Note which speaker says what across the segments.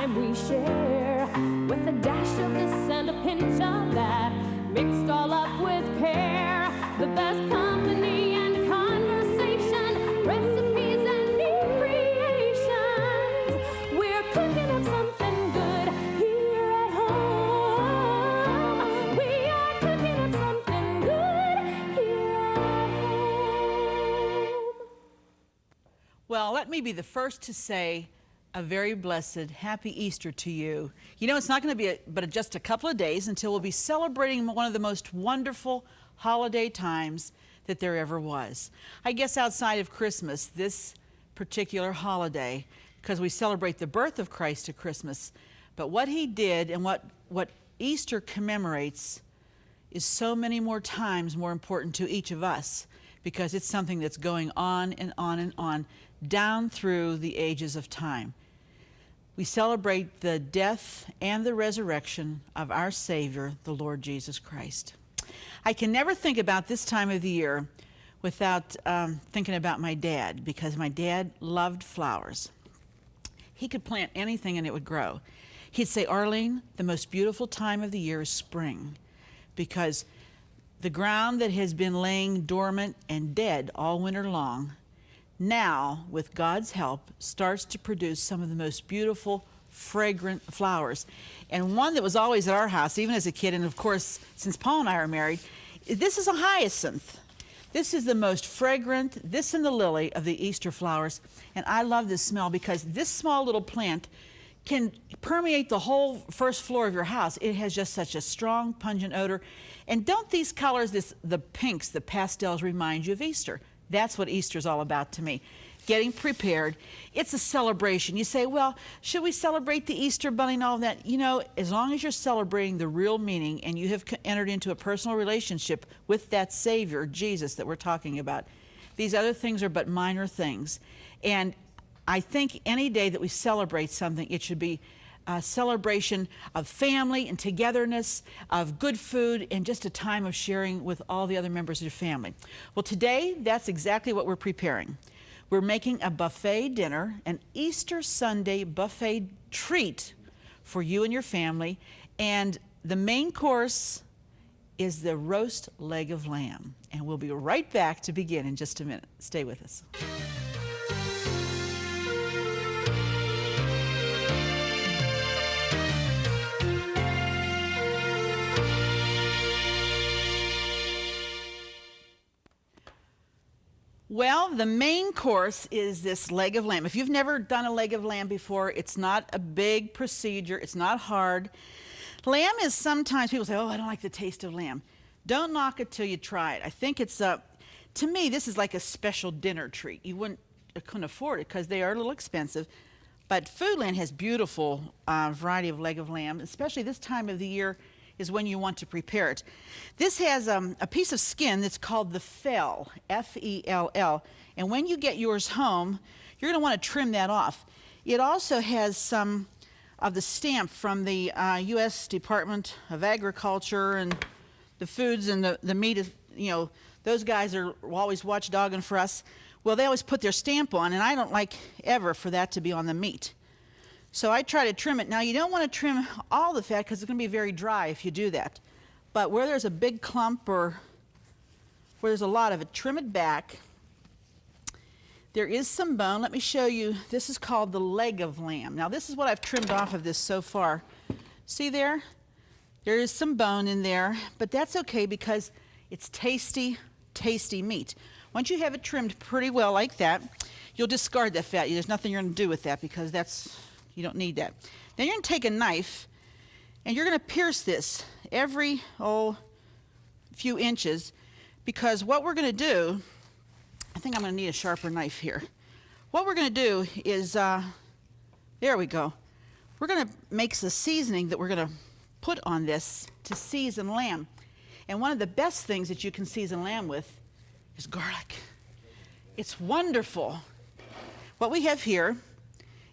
Speaker 1: time we share, with a dash of this and a pinch of that, mixed all up with care. The best company and conversation, recipes and new creations. We're cooking up something good here at home. We are cooking up something good here at home.
Speaker 2: Well, let me be the first to say a very blessed, happy Easter to you. You know, it's not going to be but just a couple of days until we'll be celebrating one of the most wonderful holiday times that there ever was. I guess outside of Christmas, this particular holiday, because we celebrate the birth of Christ at Christmas, but what he did and what Easter commemorates is so many more times more important to each of us, because it's something that's going on and on and on down through the ages of time. We celebrate the death and the resurrection of our Savior, the Lord Jesus Christ. I can never think about this time of the year without thinking about my dad, because my dad loved flowers. He could plant anything and it would grow. He'd say, Arlene, the most beautiful time of the year is spring, because the ground that has been laying dormant and dead all winter long now, with God's help, starts to produce some of the most beautiful, fragrant flowers. And one that was always at our house, even as a kid, and of course, since Paul and I are married, this is a hyacinth. This is the most fragrant, this and the lily of the Easter flowers. And I love this smell because this small little plant can permeate the whole first floor of your house. It has just such a strong, pungent odor. And don't these colors, the pinks, the pastels, remind you of Easter? That's what Easter's all about to me. Getting prepared. It's a celebration. You say, well, should we celebrate the Easter bunny and all of that? You know, as long as you're celebrating the real meaning and you have entered into a personal relationship with that Savior, Jesus, that we're talking about, these other things are but minor things. And I think any day that we celebrate something, it should be a celebration of family and togetherness, of good food, and just a time of sharing with all the other members of your family. Well, today, that's exactly what we're preparing. We're making a buffet dinner, an Easter Sunday buffet treat for you and your family, and the main course is the roast leg of lamb. And we'll be right back to begin in just a minute. Stay with us. Well, the main course is this leg of lamb. If you've never done a leg of lamb before, it's not a big procedure. It's not hard. Lamb is sometimes, people say, oh, I don't like the taste of lamb. Don't knock it till you try it. I think it's, to me, this is like a special dinner treat. You couldn't afford it because they are a little expensive. But Foodland has beautiful variety of leg of lamb, especially this time of the year is when you want to prepare it. This has a piece of skin that's called the fell, F-E-L-L. And when you get yours home, you're going to want to trim that off. It also has some of the stamp from the U.S. Department of Agriculture and the foods and the meat, you know, those guys are always watchdogging for us. Well, they always put their stamp on, and I don't like ever for that to be on the meat. So I try to trim it. Now, you don't want to trim all the fat because it's going to be very dry if you do that. But where there's a big clump or where there's a lot of it, trim it back. There is some bone. Let me show you. This is called the leg of lamb. Now, this is what I've trimmed off of this so far. See there? There is some bone in there, but that's okay because it's tasty, tasty meat. Once you have it trimmed pretty well like that, you'll discard that fat. There's nothing you're going to do with that because you don't need that. Then you're going to take a knife and you're going to pierce this every few inches, because what we're going to do, I think I'm going to need a sharper knife here. What we're going to do is, there we go. We're going to make the seasoning that we're going to put on this to season lamb. And one of the best things that you can season lamb with is garlic. It's wonderful. What we have here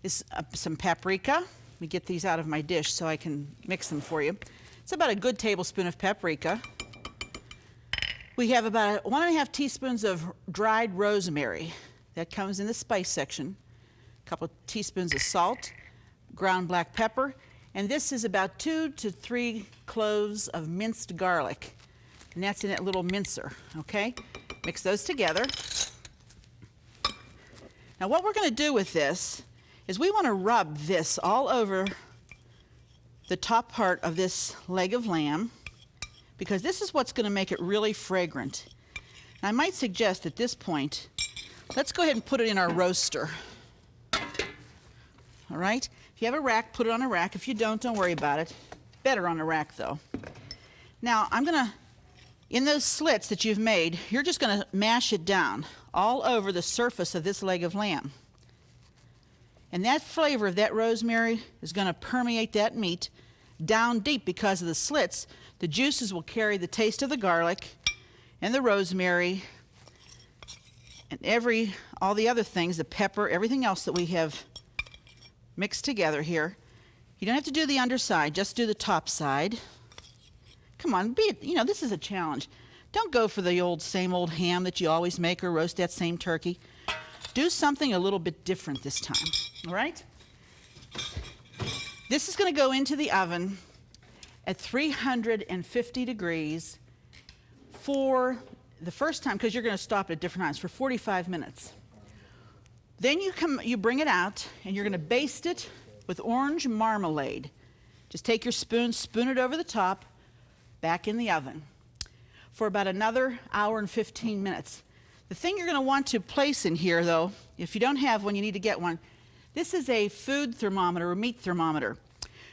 Speaker 2: is some paprika. Let me get these out of my dish so I can mix them for you. It's about a good tablespoon of paprika. We have about 1.5 teaspoons of dried rosemary. That comes in the spice section. A couple of teaspoons of salt, ground black pepper, and this is about 2 to 3 cloves of minced garlic, and that's in that little mincer, okay? Mix those together. Now what we're going to do with this is we want to rub this all over the top part of this leg of lamb, because this is what's going to make it really fragrant. And I might suggest at this point, let's go ahead and put it in our roaster. All right? If you have a rack, put it on a rack. If you don't worry about it. Better on a rack, though. Now, I'm going to, in those slits that you've made, you're just going to mash it down all over the surface of this leg of lamb. And that flavor of that rosemary is going to permeate that meat down deep because of the slits. The juices will carry the taste of the garlic and the rosemary and all the other things, the pepper, everything else that we have mixed together here. You don't have to do the underside, just do the top side. Come on, this is a challenge. Don't go for the same old ham that you always make or roast that same turkey. Do something a little bit different this time, all right? This is going to go into the oven at 350 degrees for the first time, because you're going to stop it at different times, for 45 minutes. Then you bring it out, and you're going to baste it with orange marmalade. Just take your spoon, spoon it over the top, back in the oven for about another hour and 15 minutes. The thing you're going to want to place in here, though, if you don't have one, you need to get one. This is a food thermometer or meat thermometer.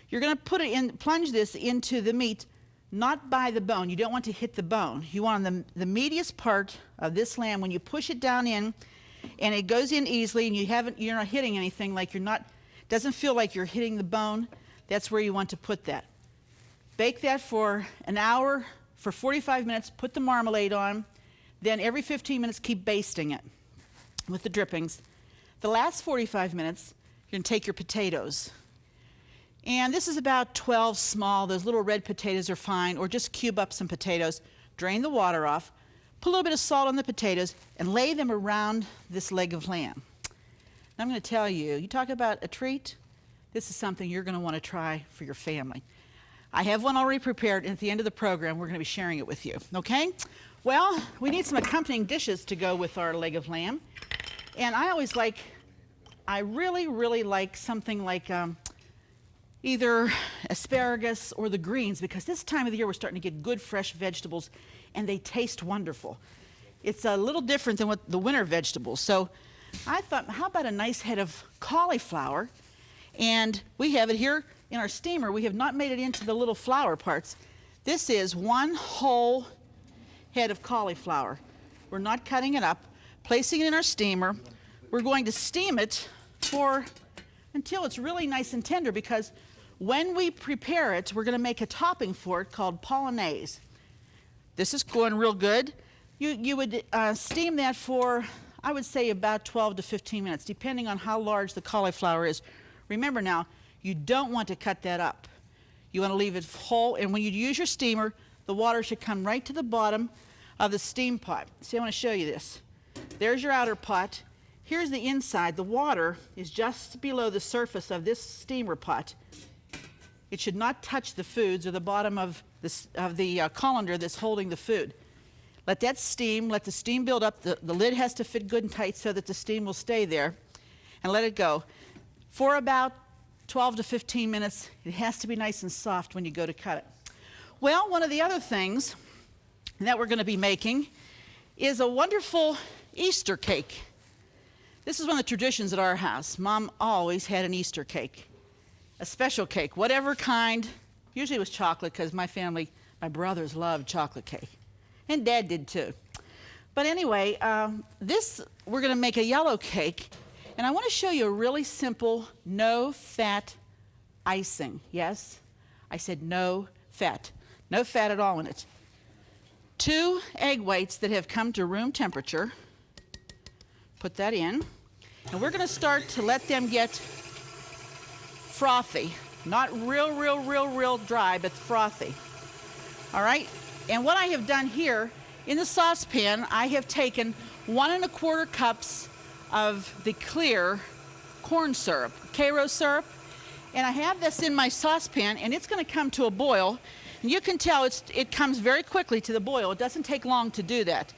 Speaker 2: You're going to plunge this into the meat, not by the bone. You don't want to hit the bone. You want the meatiest part of this lamb. When you push it down in, and it goes in easily, and you're not hitting anything, doesn't feel like you're hitting the bone, that's where you want to put that. Bake that for an hour, for 45 minutes, put the marmalade on, then every 15 minutes keep basting it with the drippings. The last 45 minutes, you're going to take your potatoes. And this is about 12 small, those little red potatoes are fine, or just cube up some potatoes, drain the water off, put a little bit of salt on the potatoes, and lay them around this leg of lamb. And I'm going to tell you, you talk about a treat, this is something you're going to want to try for your family. I have one already prepared, and at the end of the program, we're going to be sharing it with you, okay? Well, we need some accompanying dishes to go with our leg of lamb. And I really, really like something like either asparagus or the greens, because this time of the year we're starting to get good fresh vegetables, and they taste wonderful. It's a little different than what the winter vegetables. So I thought, how about a nice head of cauliflower? And we have it here in our steamer. We have not made it into the little flower parts. This is one whole head of cauliflower. We're not cutting it up, placing it in our steamer. We're going to steam it until it's really nice and tender, because when we prepare it, we're going to make a topping for it called polonaise. This is going real good. You would steam that for, I would say, about 12 to 15 minutes, depending on how large the cauliflower is. Remember now, you don't want to cut that up. You want to leave it whole, and when you use your steamer, the water should come right to the bottom of the steam pot. See, I want to show you this. There's your outer pot. Here's the inside. The water is just below the surface of this steamer pot. It should not touch the foods or the bottom of the colander that's holding the food. Let that steam, let the steam build up. The lid has to fit good and tight so that the steam will stay there, and let it go. For about 12 to 15 minutes, it has to be nice and soft when you go to cut it. Well, one of the other things that we're going to be making is a wonderful Easter cake. This is one of the traditions at our house. Mom always had an Easter cake, a special cake, whatever kind. Usually it was chocolate, because my brothers loved chocolate cake. And Dad did too. But anyway, we're going to make a yellow cake. And I want to show you a really simple, no-fat icing. Yes, I said no fat. No fat at all in it. 2 egg whites that have come to room temperature. Put that in. And we're going to start to let them get frothy. Not real dry, but frothy. All right? And what I have done here, in the saucepan, I have taken 1 1/4 cups of the clear corn syrup, Karo syrup, And I have this in my saucepan, and it's going to come to a boil. And you can tell it comes very quickly to the boil. It doesn't take long to do that.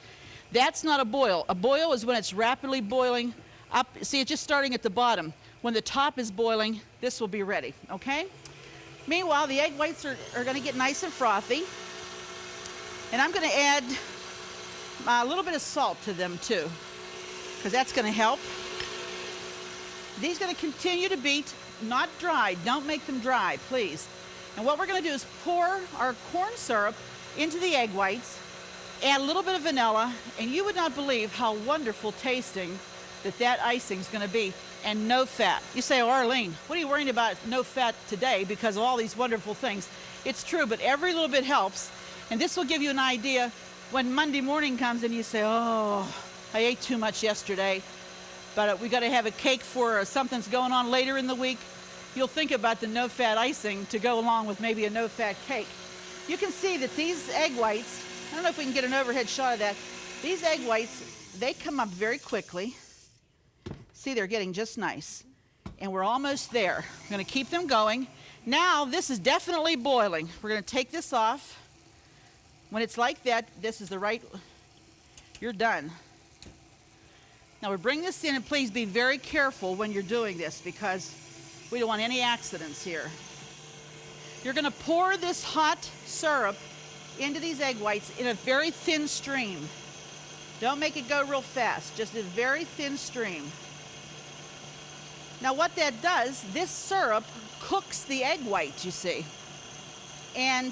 Speaker 2: That's not a boil. A boil is when it's rapidly boiling up. See, it's just starting at the bottom. When the top is boiling, this will be ready, okay? Meanwhile, the egg whites are going to get nice and frothy. And I'm going to add a little bit of salt to them too, because that's going to help. These are going to continue to beat, not dry. Don't make them dry, please. And what we're going to do is pour our corn syrup into the egg whites, add a little bit of vanilla, and you would not believe how wonderful tasting that icing is going to be, and no fat. You say, oh, Arlene, what are you worrying about no fat today because of all these wonderful things? It's true, but every little bit helps, and this will give you an idea when Monday morning comes and you say, oh, I ate too much yesterday, but we got to have a cake for something's going on later in the week. You'll think about the no-fat icing to go along with maybe a no-fat cake. You can see that these egg whites, I don't know if we can get an overhead shot of that. These egg whites, they come up very quickly. See, they're getting just nice. And we're almost there. We're going to keep them going. Now, this is definitely boiling. We're going to take this off. When it's like that, this is the right, you're done. Now we bring this in, and please be very careful when you're doing this because we don't want any accidents here. You're going to pour this hot syrup into these egg whites in a very thin stream. Don't make it go real fast, just a very thin stream. Now what that does, this syrup cooks the egg whites, you see. And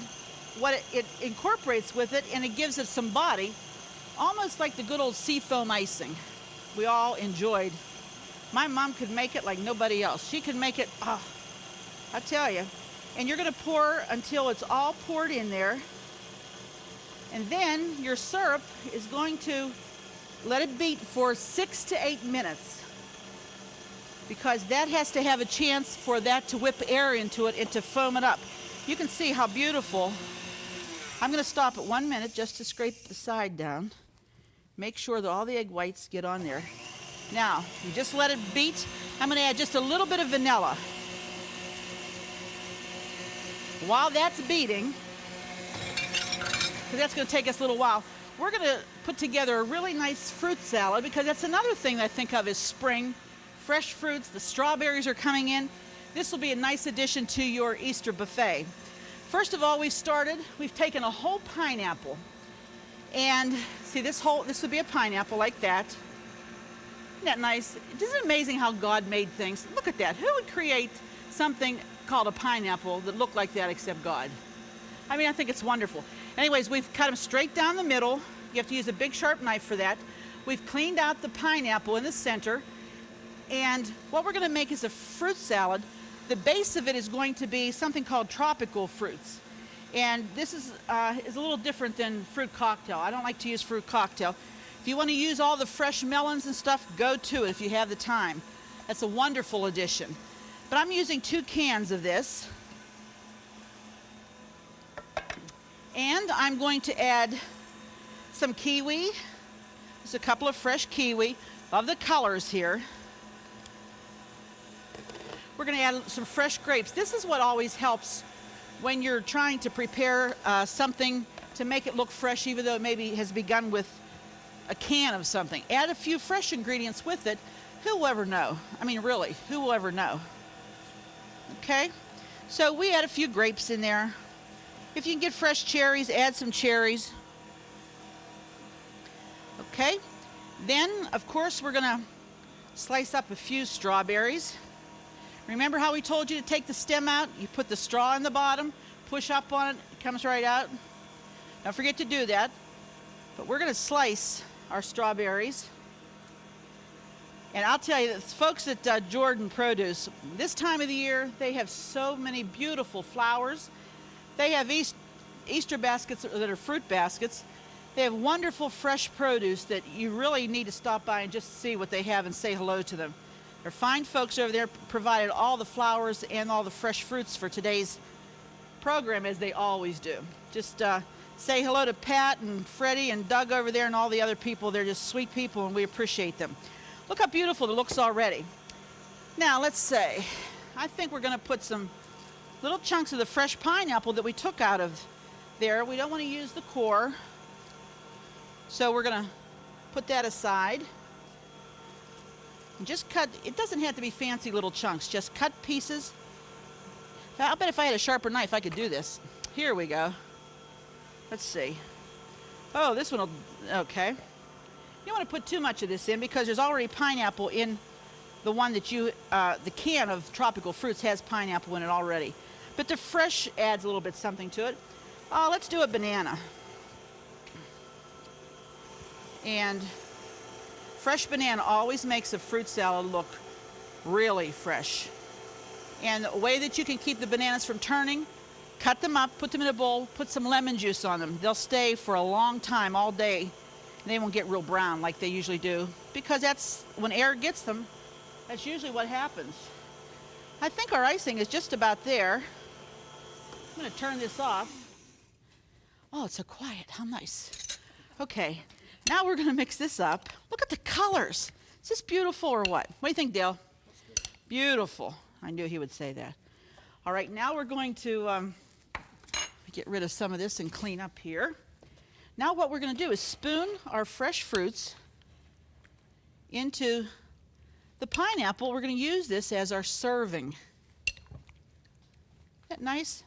Speaker 2: what it incorporates with it, and it gives it some body, almost like the good old seafoam icing we all enjoyed. My mom could make it like nobody else. She could make it, oh, I tell you. And you're going to pour until it's all poured in there. And then your syrup is going to let it beat for 6 to 8 minutes, because that has to have a chance for that to whip air into it and to foam it up. You can see how beautiful. I'm going to stop at 1 minute just to scrape the side down. Make sure that all the egg whites get on there. Now, you just let it beat. I'm going to add just a little bit of vanilla. While that's beating, because that's going to take us a little while, we're going to put together a really nice fruit salad, because that's another thing that I think of is spring. Fresh fruits, the strawberries are coming in. This will be a nice addition to your Easter buffet. First of all, we've taken a whole pineapple. And see, this would be a pineapple like that. Isn't that nice? Isn't it amazing how God made things? Look at that. Who would create something called a pineapple that looked like that except God? I mean, I think it's wonderful. Anyways, we've cut them straight down the middle. You have to use a big sharp knife for that. We've cleaned out the pineapple in the center. And what we're going to make is a fruit salad. The base of it is going to be something called tropical fruits. And this is a little different than fruit cocktail. I don't like to use fruit cocktail. If you want to use all the fresh melons and stuff, go to it if you have the time. That's a wonderful addition. But I'm using 2 cans of this. And I'm going to add some kiwi. Just a couple of fresh kiwi. Love the colors here. We're going to add some fresh grapes. This is what always helps when you're trying to prepare something to make it look fresh, even though it maybe has begun with a can of something. Add a few fresh ingredients with it. Who will ever know? I mean, really, who will ever know? Okay, so we add a few grapes in there. If you can get fresh cherries, add some cherries. Okay, then, of course, we're going to slice up a few strawberries. Remember how we told you to take the stem out? You put the straw in the bottom, push up on it, it comes right out. Don't forget to do that. But we're going to slice our strawberries. And I'll tell you, the folks at Jordan Produce, this time of the year, they have so many beautiful flowers. They have Easter baskets that are fruit baskets. They have wonderful fresh produce that you really need to stop by and just see what they have and say hello to them. They're fine folks over there, provided all the flowers and all the fresh fruits for today's program, as they always do. Just say hello to Pat and Freddie and Doug over there and all the other people. They're just sweet people, and we appreciate them. Look how beautiful it looks already. Now, let's say, I think we're going to put some little chunks of the fresh pineapple that we took out of there. We don't want to use the core, so we're going to put that aside. And just cut, it doesn't have to be fancy little chunks, just cut pieces. I'll bet if I had a sharper knife I could do this. Here we go. Let's see. Oh, this one will, okay. You don't want to put too much of this in because there's already pineapple in the one that you, the can of tropical fruits has pineapple in it already. But the fresh adds a little bit something to it. Let's do a banana. And fresh banana always makes a fruit salad look really fresh. And the way that you can keep the bananas from turning, cut them up, put them in a bowl, put some lemon juice on them. They'll stay for a long time, all day. And they won't get real brown like they usually do, because that's when air gets them, that's usually what happens. I think our icing is just about there. I'm going to turn this off. Oh, it's so quiet. How nice. Okay, now we're going to mix this up. Look at the colors. Is this beautiful or what? What do you think, Dale? Beautiful. I knew he would say that. All right, now we're going to get rid of some of this and clean up here. Now what we're going to do is spoon our fresh fruits into the pineapple. We're going to use this as our serving. Isn't that nice?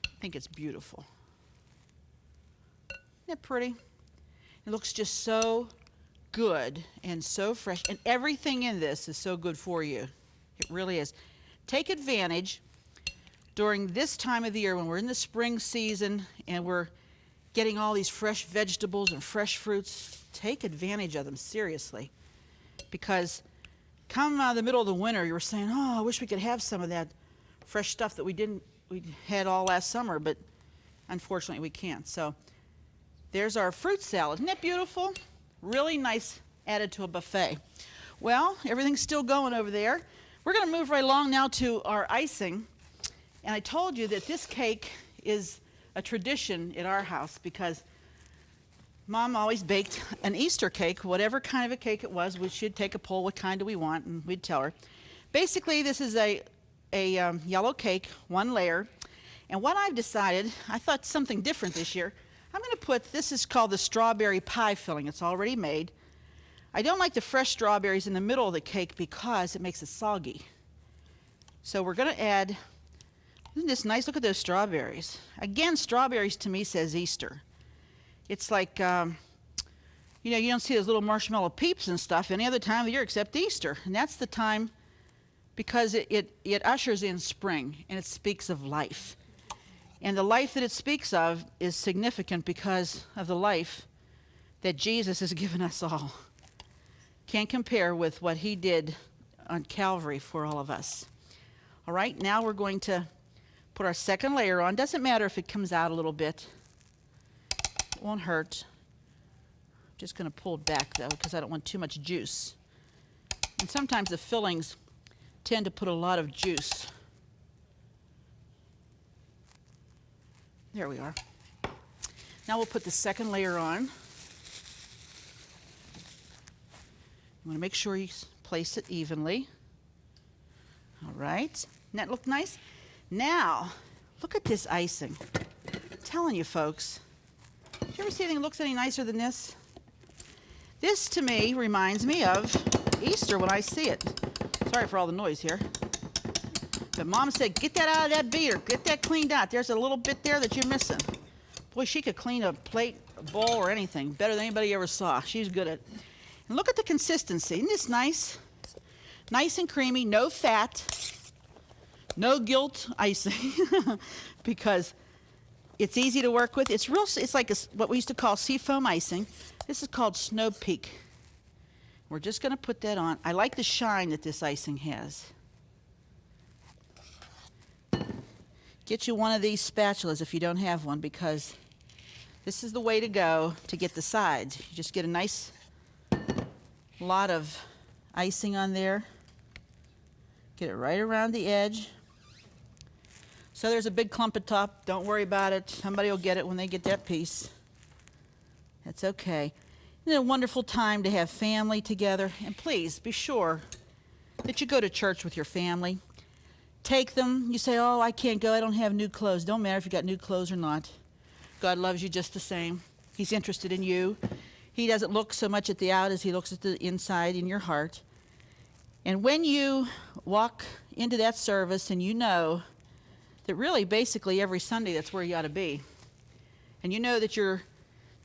Speaker 2: I think it's beautiful. Isn't it pretty? It looks just so good and so fresh, and everything in this is so good for you. It really is. Take advantage during this time of the year when we're in the spring season and we're getting all these fresh vegetables and fresh fruits. Take advantage of them, seriously, because come the middle of the winter, you were saying, oh, I wish we could have some of that fresh stuff that we had all last summer, but unfortunately we can't. So there's our fruit salad. Isn't that beautiful? Really nice, added to a buffet. Well, everything's still going over there. We're going to move right along now to our icing. And I told you that this cake is a tradition at our house because Mom always baked an Easter cake, whatever kind of a cake it was. She'd take a poll, what kind do we want, and we'd tell her. Basically, this is a yellow cake, one layer. And what I've decided, I thought something different this year. I'm going to put, this is called the strawberry pie filling. It's already made. I don't like the fresh strawberries in the middle of the cake because it makes it soggy. So we're going to add, isn't this nice? Look at those strawberries. Again, strawberries to me says Easter. It's like, you know, you don't see those little marshmallow peeps and stuff any other time of the year except Easter. And that's the time because it ushers in spring and it speaks of life. And the life that it speaks of is significant because of the life that Jesus has given us all. Can't compare with what he did on Calvary for all of us. All right, now we're going to put our second layer on. Doesn't matter if it comes out a little bit. It won't hurt. I'm just going to pull it back, though, because I don't want too much juice. And sometimes the fillings tend to put a lot of juice. There we are. Now we'll put the second layer on. You want to make sure you place it evenly. All right. Doesn't that look nice? Now, look at this icing. I'm telling you, folks. Did you ever see anything that looks any nicer than this? This, to me, reminds me of Easter when I see it. Sorry for all the noise here. But Mom said, get that out of that beater. Get that cleaned out. There's a little bit there that you're missing. Boy, she could clean a plate, a bowl, or anything better than anybody ever saw. She's good at it. And look at the consistency. Isn't this nice? Nice and creamy, no fat, no guilt icing, because it's easy to work with. It's real. It's like what we used to call seafoam icing. This is called Snow Peak. We're just going to put that on. I like the shine that this icing has. Get you one of these spatulas if you don't have one, because this is the way to go to get the sides. You just get a nice lot of icing on there. Get it right around the edge. So there's a big clump at top. Don't worry about it. Somebody will get it when they get that piece. That's okay. Isn't it a wonderful time to have family together? And please be sure that you go to church with your family. Take them. You say, oh, I can't go. I don't have new clothes. Don't matter if you got new clothes or not. God loves you just the same. He's interested in you. He doesn't look so much at the out as he looks at the inside in your heart. And when you walk into that service and you know that really basically every Sunday that's where you ought to be, and you know that you're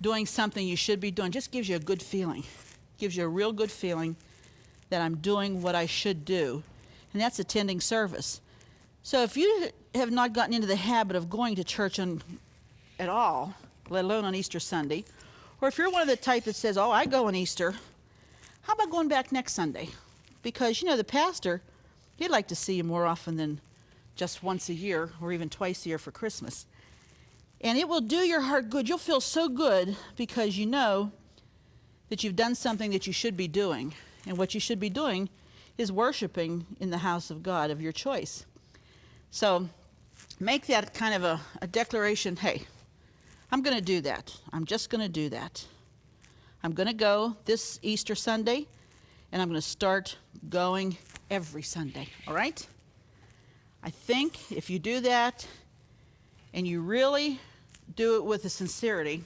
Speaker 2: doing something you should be doing, just gives you a good feeling. Gives you a real good feeling that I'm doing what I should do. And that's attending service. So if you have not gotten into the habit of going to church at all, let alone on Easter Sunday, or if you're one of the type that says, oh, I go on Easter, how about going back next Sunday? Because, you know, the pastor, he'd like to see you more often than just once a year or even twice a year for Christmas. And it will do your heart good. You'll feel so good because you know that you've done something that you should be doing. And what you should be doing is worshiping in the house of God of your choice. So make that kind of a declaration, hey, I'm going to do that. I'm just going to do that. I'm going to go this Easter Sunday, and I'm going to start going every Sunday, all right? I think if you do that and you really do it with a sincerity,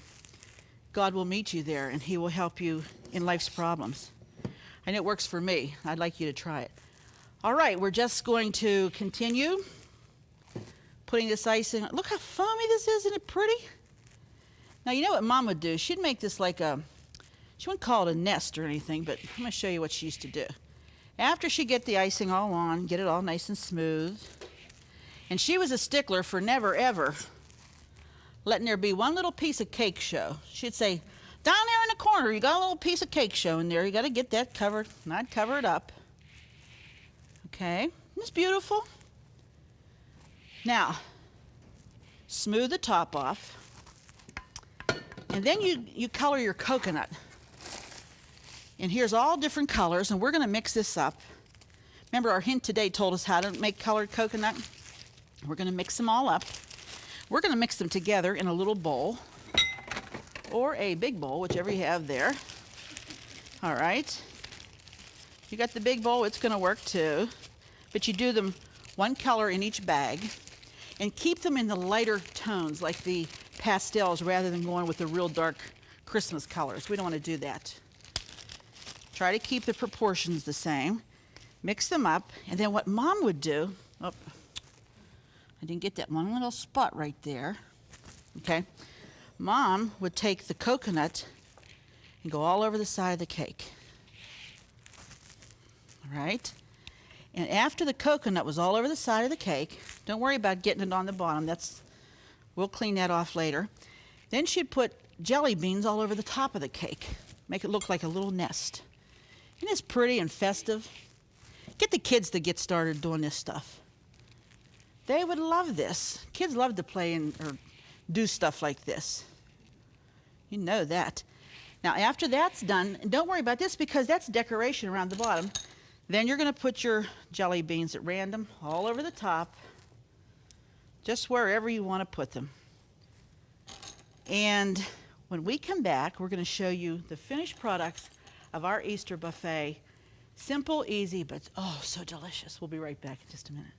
Speaker 2: God will meet you there, and he will help you in life's problems. I know it works for me. I'd like you to try it. All right, we're just going to continue putting this icing. Look how foamy this is. Isn't it pretty? Now, you know what Mom would do? She'd make this like she wouldn't call it a nest or anything, but I'm going to show you what she used to do. After she'd get the icing all on, get it all nice and smooth, and she was a stickler for never, ever letting there be one little piece of cake show. She'd say, down there in the corner, you got a little piece of cake show in there. You got to get that covered. And I'd cover it up. Okay, it's beautiful. Now, smooth the top off. And then you color your coconut. And here's all different colors, and we're going to mix this up. Remember, our hint today told us how to make colored coconut. We're going to mix them all up. We're going to mix them together in a little bowl or a big bowl, whichever you have there. All right. You got the big bowl, it's going to work too. But you do them one color in each bag and keep them in the lighter tones like the pastels rather than going with the real dark Christmas colors. We don't want to do that. Try to keep the proportions the same. Mix them up, and then what Mom would do, oh, I didn't get that one little spot right there. Okay. Mom would take the coconut and go all over the side of the cake. All right. And after the coconut was all over the side of the cake, don't worry about getting it on the bottom. We'll clean that off later. Then she'd put jelly beans all over the top of the cake. Make it look like a little nest. Isn't this pretty and festive? Get the kids to get started doing this stuff. They would love this. Kids love to play or do stuff like this. You know that. Now, after that's done, and don't worry about this because that's decoration around the bottom. Then you're going to put your jelly beans at random all over the top, just wherever you want to put them. And when we come back, we're going to show you the finished products of our Easter buffet. Simple, easy, but oh, so delicious. We'll be right back in just a minute.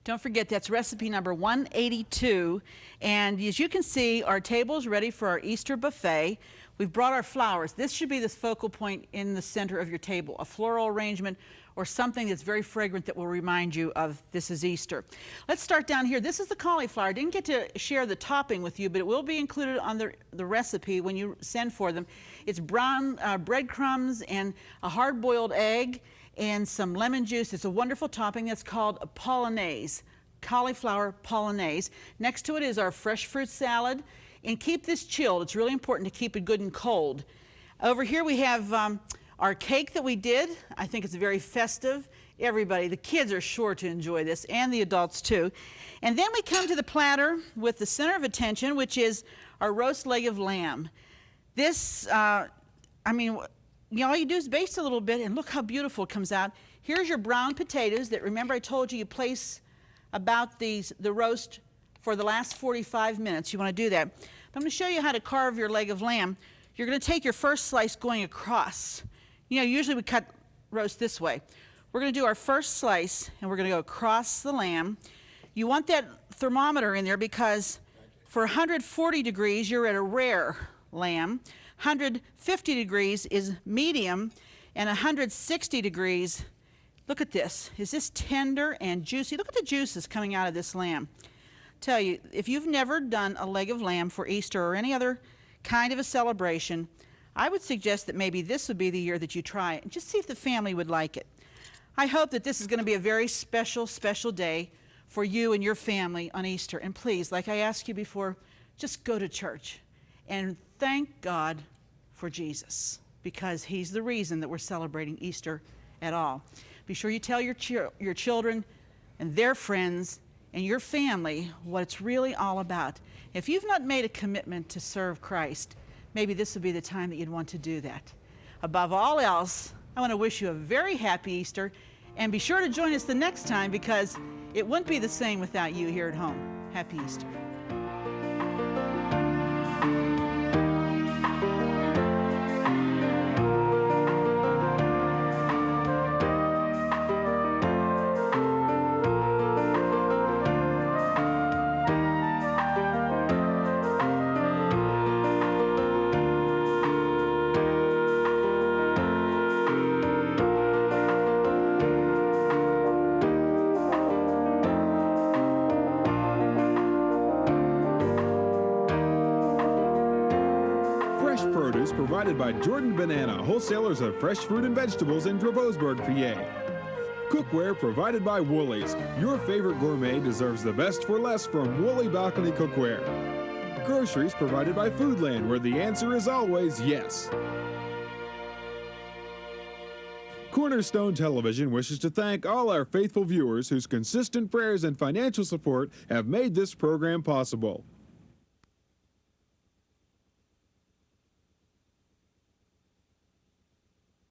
Speaker 2: Don't forget, that's recipe number 182. And as you can see, our table is ready for our Easter buffet. We've brought our flowers. This should be the focal point in the center of your table, a floral arrangement or something that's very fragrant that will remind you of this is Easter. Let's start down here. This is the cauliflower. I didn't get to share the topping with you, but it will be included on the recipe when you send for them. It's brown breadcrumbs and a hard-boiled egg and some lemon juice. It's a wonderful topping that's called a polonaise, cauliflower polonaise. Next to it is our fresh fruit salad. And keep this chilled. It's really important to keep it good and cold. Over here we have our cake that we did. I think it's very festive. Everybody, the kids are sure to enjoy this, and the adults too. And then we come to the platter with the center of attention, which is our roast leg of lamb. This, all you do is baste a little bit, and look how beautiful it comes out. Here's your brown potatoes that, remember I told you, you place about the roast for the last 45 minutes. You want to do that. But I'm going to show you how to carve your leg of lamb. You're going to take your first slice going across. You know, usually we cut roast this way. We're going to do our first slice, and we're going to go across the lamb. You want that thermometer in there because for 140 degrees, you're at a rare lamb. 150 degrees is medium, and 160 degrees, look at this. Is this tender and juicy? Look at the juices coming out of this lamb. Tell you, if you've never done a leg of lamb for Easter or any other kind of a celebration, I would suggest that maybe this would be the year that you try it and just see if the family would like it. I hope that this is going to be a very special, special day for you and your family on Easter. And please, like I asked you before, just go to church and thank God for Jesus, because he's the reason that we're celebrating Easter at all. Be sure you tell your children and their friends and your family what it's really all about. If you've not made a commitment to serve Christ, maybe this would be the time that you'd want to do that. Above all else, I want to wish you a very happy Easter, and be sure to join us the next time, because it wouldn't be the same without you here at home. Happy Easter.
Speaker 3: Produce provided by Jordan Banana, wholesalers of fresh fruit and vegetables in Dravosburg, PA. Cookware provided by Woolies. Your favorite gourmet deserves the best for less from Woolly Balcony Cookware. Groceries provided by Foodland, where the answer is always yes. Cornerstone Television wishes to thank all our faithful viewers whose consistent prayers and financial support have made this program possible.